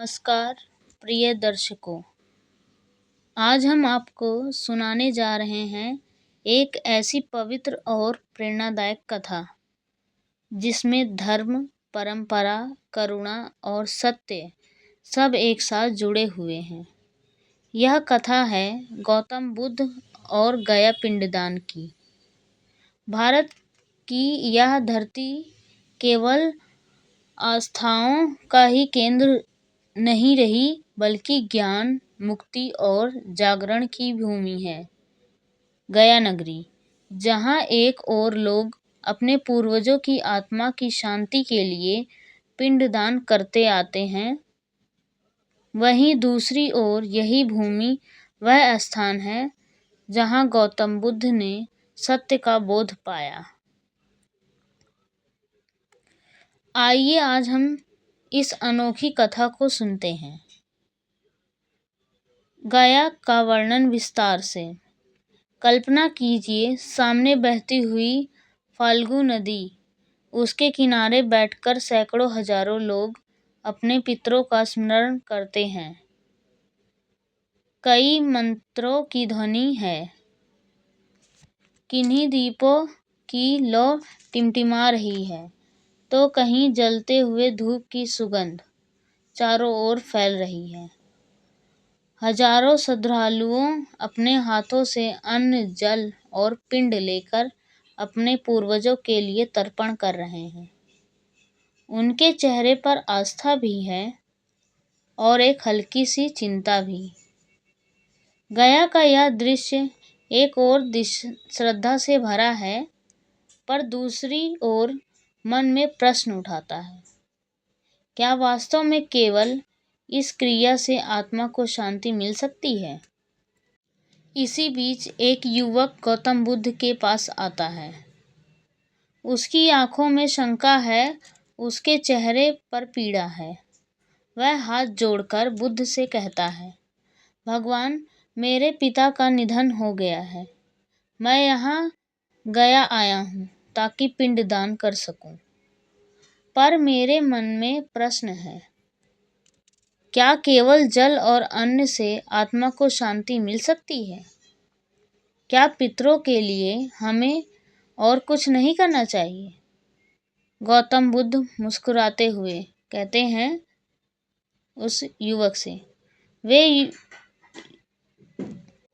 नमस्कार प्रिय दर्शकों, आज हम आपको सुनाने जा रहे हैं एक ऐसी पवित्र और प्रेरणादायक कथा जिसमें धर्म, परंपरा, करुणा और सत्य सब एक साथ जुड़े हुए हैं। यह कथा है गौतम बुद्ध और गया पिंडदान की। भारत की यह धरती केवल आस्थाओं का ही केंद्र नहीं रही, बल्कि ज्ञान, मुक्ति और जागरण की भूमि है। गया नगरी, जहाँ एक ओर लोग अपने पूर्वजों की आत्मा की शांति के लिए पिंडदान करते आते हैं, वहीं दूसरी ओर यही भूमि वह स्थान है जहाँ गौतम बुद्ध ने सत्य का बोध पाया। आइए आज हम इस अनोखी कथा को सुनते हैं। गया का वर्णन विस्तार से। कल्पना कीजिए, सामने बहती हुई फाल्गु नदी, उसके किनारे बैठकर सैकड़ों हजारों लोग अपने पितरों का स्मरण करते हैं। कई मंत्रों की ध्वनि है, किन्हीं दीपों की लौ टिमटिमा रही है, तो कहीं जलते हुए धूप की सुगंध चारों ओर फैल रही है। हजारों श्रद्धालुओं अपने हाथों से अन्न, जल और पिंड लेकर अपने पूर्वजों के लिए तर्पण कर रहे हैं। उनके चेहरे पर आस्था भी है और एक हल्की सी चिंता भी। गया का यह दृश्य एक ओर श्रद्धा से भरा है, पर दूसरी ओर मन में प्रश्न उठाता है, क्या वास्तव में केवल इस क्रिया से आत्मा को शांति मिल सकती है? इसी बीच एक युवक गौतम बुद्ध के पास आता है। उसकी आंखों में शंका है, उसके चेहरे पर पीड़ा है। वह हाथ जोड़कर बुद्ध से कहता है, भगवान, मेरे पिता का निधन हो गया है। मैं यहाँ गया आया हूँ ताकि पिंडदान कर सकूं, पर मेरे मन में प्रश्न है, क्या केवल जल और अन्न से आत्मा को शांति मिल सकती है? क्या पितरों के लिए हमें और कुछ नहीं करना चाहिए? गौतम बुद्ध मुस्कुराते हुए कहते हैं उस युवक से।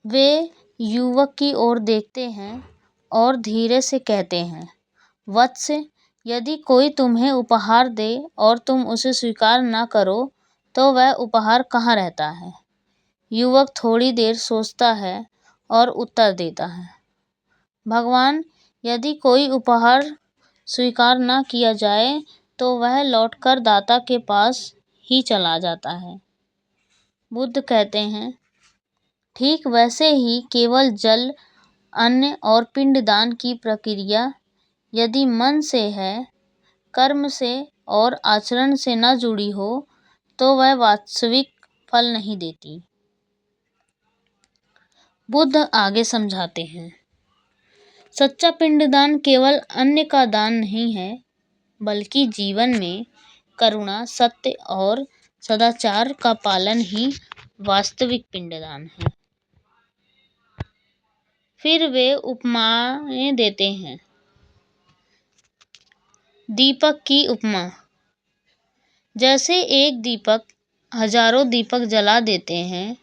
वे युवक की ओर देखते हैं और धीरे से कहते हैं, वत्स, यदि कोई तुम्हें उपहार दे और तुम उसे स्वीकार न करो, तो वह उपहार कहाँ रहता है? युवक थोड़ी देर सोचता है और उत्तर देता है, भगवान, यदि कोई उपहार स्वीकार न किया जाए तो वह लौटकर दाता के पास ही चला जाता है। बुद्ध कहते हैं, ठीक वैसे ही केवल जल, अन्न और पिंडदान की प्रक्रिया यदि मन से है, कर्म से और आचरण से न जुड़ी हो, तो वह वास्तविक फल नहीं देती। बुद्ध आगे समझाते हैं, सच्चा पिंडदान केवल अन्न का दान नहीं है, बल्कि जीवन में करुणा, सत्य और सदाचार का पालन ही वास्तविक पिंडदान है। फिर वे उपमाएं देते हैं। दीपक की उपमा। जैसे एक दीपक हजारों दीपक जला देते हैं,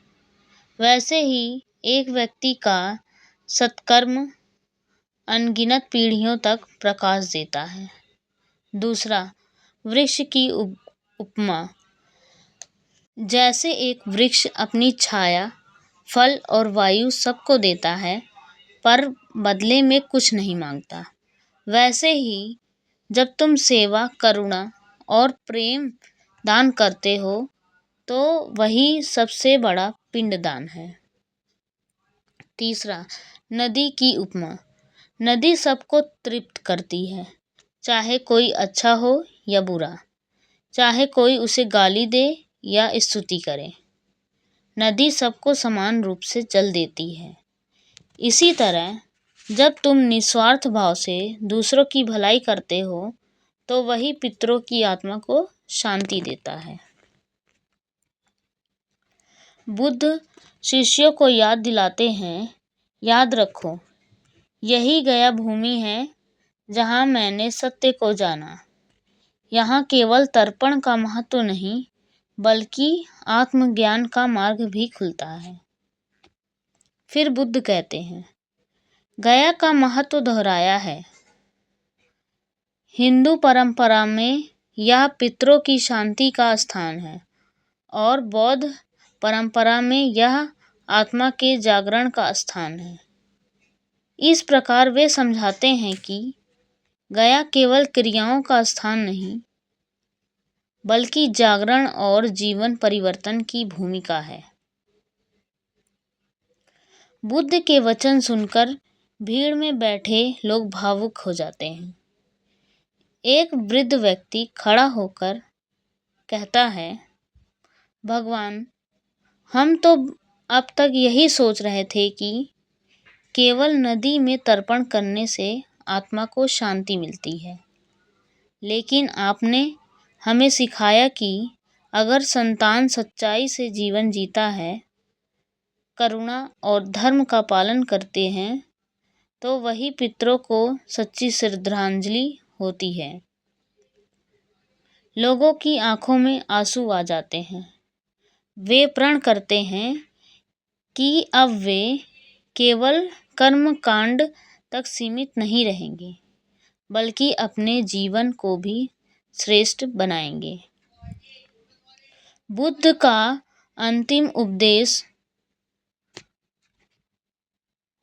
वैसे ही एक व्यक्ति का सत्कर्म अनगिनत पीढ़ियों तक प्रकाश देता है। दूसरा, वृक्ष की उपमा। जैसे एक वृक्ष अपनी छाया, फल और वायु सबको देता है, पर बदले में कुछ नहीं मांगता, वैसे ही जब तुम सेवा, करुणा और प्रेम दान करते हो, तो वही सबसे बड़ा पिंडदान है। तीसरा, नदी की उपमा। नदी सबको तृप्त करती है, चाहे कोई अच्छा हो या बुरा, चाहे कोई उसे गाली दे या स्तुति करे। नदी सबको समान रूप से जल देती है। इसी तरह जब तुम निस्वार्थ भाव से दूसरों की भलाई करते हो, तो वही पितरों की आत्मा को शांति देता है। बुद्ध शिष्यों को याद दिलाते हैं, याद रखो, यही गया भूमि है जहाँ मैंने सत्य को जाना। यहाँ केवल तर्पण का महत्व नहीं, बल्कि आत्मज्ञान का मार्ग भी खुलता है। फिर बुद्ध कहते हैं, गया का महत्व दोहराया है। हिंदू परंपरा में यह पितरों की शांति का स्थान है और बौद्ध परंपरा में यह आत्मा के जागरण का स्थान है। इस प्रकार वे समझाते हैं कि गया केवल क्रियाओं का स्थान नहीं, बल्कि जागरण और जीवन परिवर्तन की भूमिका है। बुद्ध के वचन सुनकर भीड़ में बैठे लोग भावुक हो जाते हैं। एक वृद्ध व्यक्ति खड़ा होकर कहता है, भगवान, हम तो अब तक यही सोच रहे थे कि केवल नदी में तर्पण करने से आत्मा को शांति मिलती है, लेकिन आपने हमें सिखाया कि अगर संतान सच्चाई से जीवन जीता है, करुणा और धर्म का पालन करते हैं, तो वही पितरों को सच्ची श्रद्धांजलि होती है। लोगों की आंखों में आंसू आ जाते हैं। वे प्रण करते हैं कि अब वे केवल कर्म कांड तक सीमित नहीं रहेंगे, बल्कि अपने जीवन को भी श्रेष्ठ बनाएंगे। बुद्ध का अंतिम उपदेश,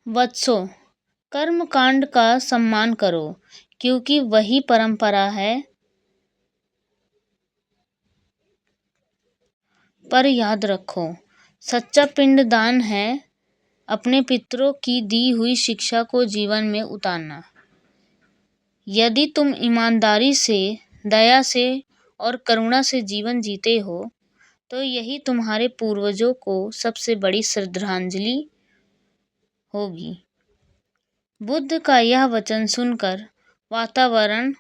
वत्सो, कर्म कांड का सम्मान करो, क्योंकि वही परंपरा है, पर याद रखो, सच्चा पिंडदान है अपने पितरों की दी हुई शिक्षा को जीवन में उतारना। यदि तुम ईमानदारी से, दया से और करुणा से जीवन जीते हो, तो यही तुम्हारे पूर्वजों को सबसे बड़ी श्रद्धांजलि होगी। बुद्ध का यह वचन सुनकर वातावरण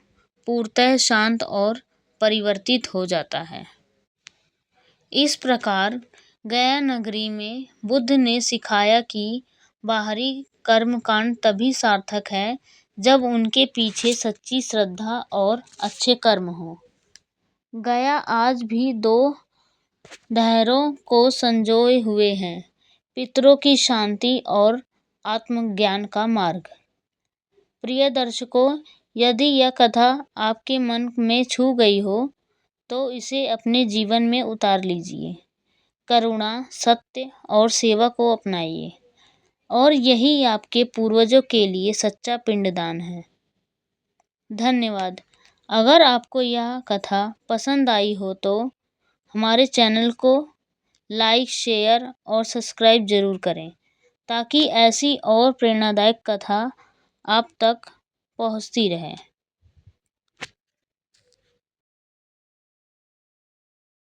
पूर्णतः शांत और परिवर्तित हो जाता है। इस प्रकार गया नगरी में बुद्ध ने सिखाया कि बाहरी कर्मकांड तभी सार्थक है जब उनके पीछे सच्ची श्रद्धा और अच्छे कर्म हो। गया आज भी दो धैर्यों को संजोए हुए है, पितरों की शांति और आत्मज्ञान का मार्ग। प्रिय दर्शकों, यदि यह कथा आपके मन में छू गई हो, तो इसे अपने जीवन में उतार लीजिए। करुणा, सत्य और सेवा को अपनाइए, और यही आपके पूर्वजों के लिए सच्चा पिंडदान है। धन्यवाद। अगर आपको यह कथा पसंद आई हो तो हमारे चैनल को लाइक, शेयर और सब्सक्राइब जरूर करें, ताकि ऐसी और प्रेरणादायक कथा आप तक पहुंचती रहे।